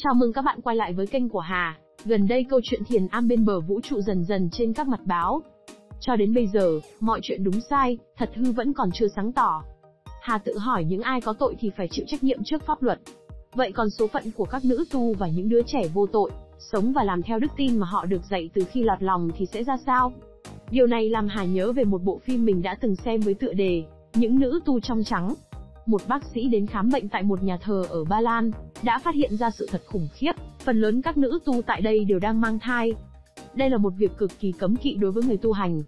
Chào mừng các bạn quay lại với kênh của Hà. Gần đây câu chuyện thiền am bên bờ vũ trụ dần dần trên các mặt báo. Cho đến bây giờ, mọi chuyện đúng sai, thật hư vẫn còn chưa sáng tỏ. Hà tự hỏi những ai có tội thì phải chịu trách nhiệm trước pháp luật. Vậy còn số phận của các nữ tu và những đứa trẻ vô tội, sống và làm theo đức tin mà họ được dạy từ khi lọt lòng thì sẽ ra sao? Điều này làm Hà nhớ về một bộ phim mình đã từng xem với tựa đề Những nữ tu trong trắng. Một bác sĩ đến khám bệnh tại một nhà thờ ở Ba Lan, đã phát hiện ra sự thật khủng khiếp, phần lớn các nữ tu tại đây đều đang mang thai. Đây là một việc cực kỳ cấm kỵ đối với người tu hành.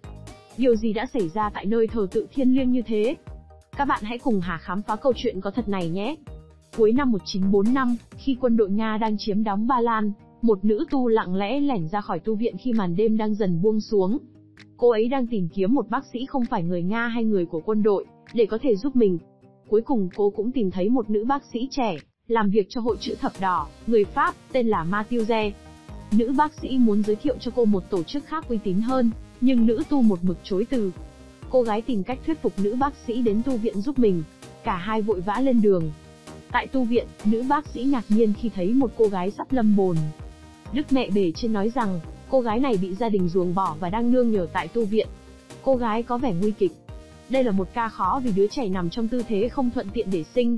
Điều gì đã xảy ra tại nơi thờ tự thiêng liêng như thế? Các bạn hãy cùng Hà khám phá câu chuyện có thật này nhé! Cuối năm 1945, khi quân đội Nga đang chiếm đóng Ba Lan, một nữ tu lặng lẽ lẻn ra khỏi tu viện khi màn đêm đang dần buông xuống. Cô ấy đang tìm kiếm một bác sĩ không phải người Nga hay người của quân đội, để có thể giúp mình. Cuối cùng cô cũng tìm thấy một nữ bác sĩ trẻ, làm việc cho Hội Chữ Thập Đỏ, người Pháp, tên là Mathilde. Nữ bác sĩ muốn giới thiệu cho cô một tổ chức khác uy tín hơn, nhưng nữ tu một mực chối từ. Cô gái tìm cách thuyết phục nữ bác sĩ đến tu viện giúp mình. Cả hai vội vã lên đường. Tại tu viện, nữ bác sĩ ngạc nhiên khi thấy một cô gái sắp lâm bồn. Đức mẹ bề trên nói rằng, cô gái này bị gia đình ruồng bỏ và đang nương nhờ tại tu viện. Cô gái có vẻ nguy kịch. Đây là một ca khó vì đứa trẻ nằm trong tư thế không thuận tiện để sinh.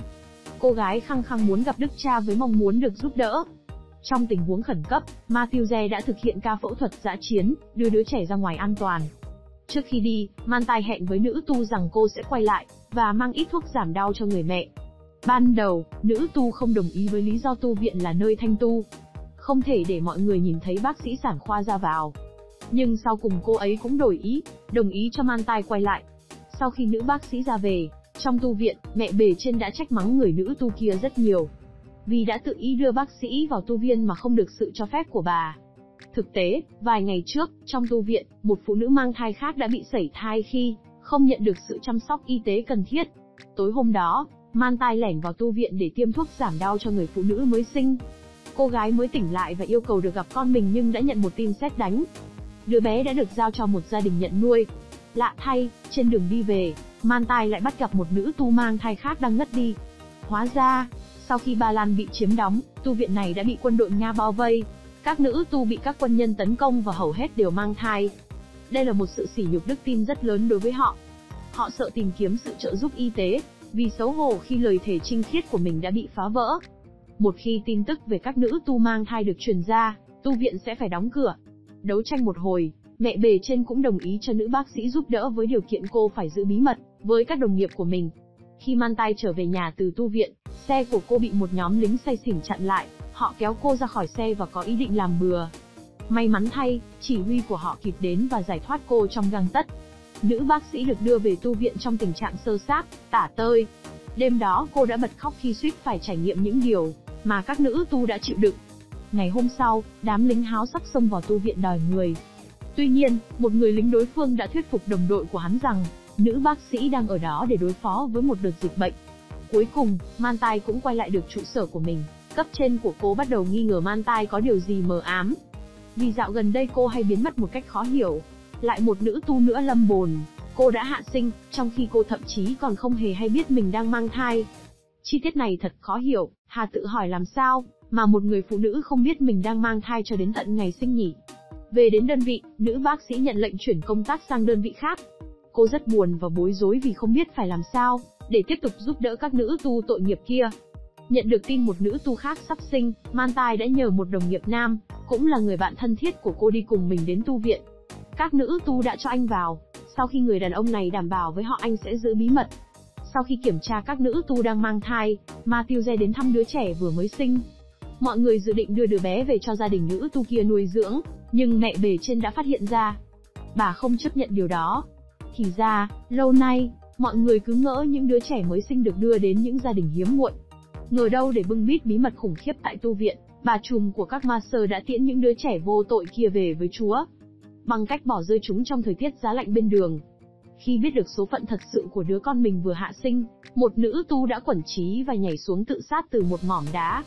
Cô gái khăng khăng muốn gặp đức cha với mong muốn được giúp đỡ. Trong tình huống khẩn cấp, Mathilde đã thực hiện ca phẫu thuật dã chiến, đưa đứa trẻ ra ngoài an toàn. Trước khi đi, Mantai hẹn với nữ tu rằng cô sẽ quay lại, và mang ít thuốc giảm đau cho người mẹ. Ban đầu, nữ tu không đồng ý với lý do tu viện là nơi thanh tu. Không thể để mọi người nhìn thấy bác sĩ sản khoa ra vào. Nhưng sau cùng cô ấy cũng đổi ý, đồng ý cho Mantai quay lại. Sau khi nữ bác sĩ ra về, trong tu viện, mẹ bề trên đã trách mắng người nữ tu kia rất nhiều. Vì đã tự ý đưa bác sĩ vào tu viện mà không được sự cho phép của bà. Thực tế, vài ngày trước, trong tu viện, một phụ nữ mang thai khác đã bị sẩy thai khi không nhận được sự chăm sóc y tế cần thiết. Tối hôm đó, Mantai lẻn vào tu viện để tiêm thuốc giảm đau cho người phụ nữ mới sinh. Cô gái mới tỉnh lại và yêu cầu được gặp con mình nhưng đã nhận một tin sét đánh. Đứa bé đã được giao cho một gia đình nhận nuôi. Lạ thay, trên đường đi về, Mantai lại bắt gặp một nữ tu mang thai khác đang ngất đi. Hóa ra, sau khi Ba Lan bị chiếm đóng, tu viện này đã bị quân đội Nga bao vây. Các nữ tu bị các quân nhân tấn công và hầu hết đều mang thai. Đây là một sự sỉ nhục đức tin rất lớn đối với họ. Họ sợ tìm kiếm sự trợ giúp y tế, vì xấu hổ khi lời thề trinh khiết của mình đã bị phá vỡ. Một khi tin tức về các nữ tu mang thai được truyền ra, tu viện sẽ phải đóng cửa. Đấu tranh một hồi, mẹ bề trên cũng đồng ý cho nữ bác sĩ giúp đỡ với điều kiện cô phải giữ bí mật với các đồng nghiệp của mình. Khi Mantai trở về nhà từ tu viện, xe của cô bị một nhóm lính say xỉn chặn lại. Họ kéo cô ra khỏi xe và có ý định làm bừa. May mắn thay, chỉ huy của họ kịp đến và giải thoát cô trong gang tấc. Nữ bác sĩ được đưa về tu viện trong tình trạng xơ xác, tả tơi. Đêm đó cô đã bật khóc khi suýt phải trải nghiệm những điều mà các nữ tu đã chịu đựng. Ngày hôm sau, đám lính háo sắc xông vào tu viện đòi người. Tuy nhiên, một người lính đối phương đã thuyết phục đồng đội của hắn rằng nữ bác sĩ đang ở đó để đối phó với một đợt dịch bệnh. Cuối cùng, Mantai cũng quay lại được trụ sở của mình. Cấp trên của cô bắt đầu nghi ngờ Mantai có điều gì mờ ám. Vì dạo gần đây cô hay biến mất một cách khó hiểu. Lại một nữ tu nữa lâm bồn. Cô đã hạ sinh, trong khi cô thậm chí còn không hề hay biết mình đang mang thai. Chi tiết này thật khó hiểu, Hà tự hỏi làm sao mà một người phụ nữ không biết mình đang mang thai cho đến tận ngày sinh nhỉ. Về đến đơn vị, nữ bác sĩ nhận lệnh chuyển công tác sang đơn vị khác. Cô rất buồn và bối rối vì không biết phải làm sao để tiếp tục giúp đỡ các nữ tu tội nghiệp kia. Nhận được tin một nữ tu khác sắp sinh, Mantai đã nhờ một đồng nghiệp nam, cũng là người bạn thân thiết của cô đi cùng mình đến tu viện. Các nữ tu đã cho anh vào, sau khi người đàn ông này đảm bảo với họ anh sẽ giữ bí mật. Sau khi kiểm tra các nữ tu đang mang thai, Mathilde đến thăm đứa trẻ vừa mới sinh. Mọi người dự định đưa đứa bé về cho gia đình nữ tu kia nuôi dưỡng, nhưng mẹ bề trên đã phát hiện ra. Bà không chấp nhận điều đó. Thì ra, lâu nay, mọi người cứ ngỡ những đứa trẻ mới sinh được đưa đến những gia đình hiếm muộn. Ngờ đâu để bưng bít bí mật khủng khiếp tại tu viện, bà trùm của các ma sơ đã tiễn những đứa trẻ vô tội kia về với Chúa, bằng cách bỏ rơi chúng trong thời tiết giá lạnh bên đường. Khi biết được số phận thật sự của đứa con mình vừa hạ sinh, một nữ tu đã quẩn trí và nhảy xuống tự sát từ một mỏm đá.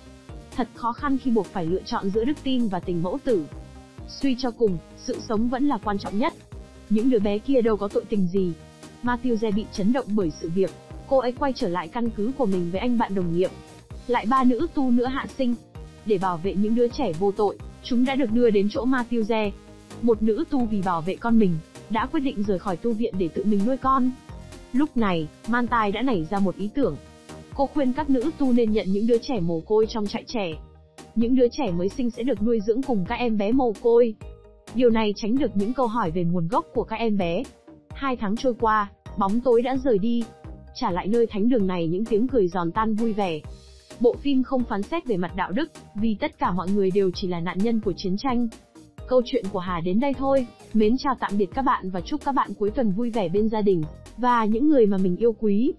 Thật khó khăn khi buộc phải lựa chọn giữa đức tin và tình mẫu tử. Suy cho cùng, sự sống vẫn là quan trọng nhất. Những đứa bé kia đâu có tội tình gì. Mathilde bị chấn động bởi sự việc. Cô ấy quay trở lại căn cứ của mình với anh bạn đồng nghiệp. Lại ba nữ tu nữa hạ sinh. Để bảo vệ những đứa trẻ vô tội, chúng đã được đưa đến chỗ Matthew. Một nữ tu vì bảo vệ con mình, đã quyết định rời khỏi tu viện để tự mình nuôi con. Lúc này, Mantai đã nảy ra một ý tưởng. Cô khuyên các nữ tu nên nhận những đứa trẻ mồ côi trong trại trẻ. Những đứa trẻ mới sinh sẽ được nuôi dưỡng cùng các em bé mồ côi. Điều này tránh được những câu hỏi về nguồn gốc của các em bé. 2 tháng trôi qua, bóng tối đã rời đi. Trả lại nơi thánh đường này những tiếng cười giòn tan vui vẻ. Bộ phim không phán xét về mặt đạo đức, vì tất cả mọi người đều chỉ là nạn nhân của chiến tranh. Câu chuyện của Hà đến đây thôi. Mến chào tạm biệt các bạn và chúc các bạn cuối tuần vui vẻ bên gia đình và những người mà mình yêu quý.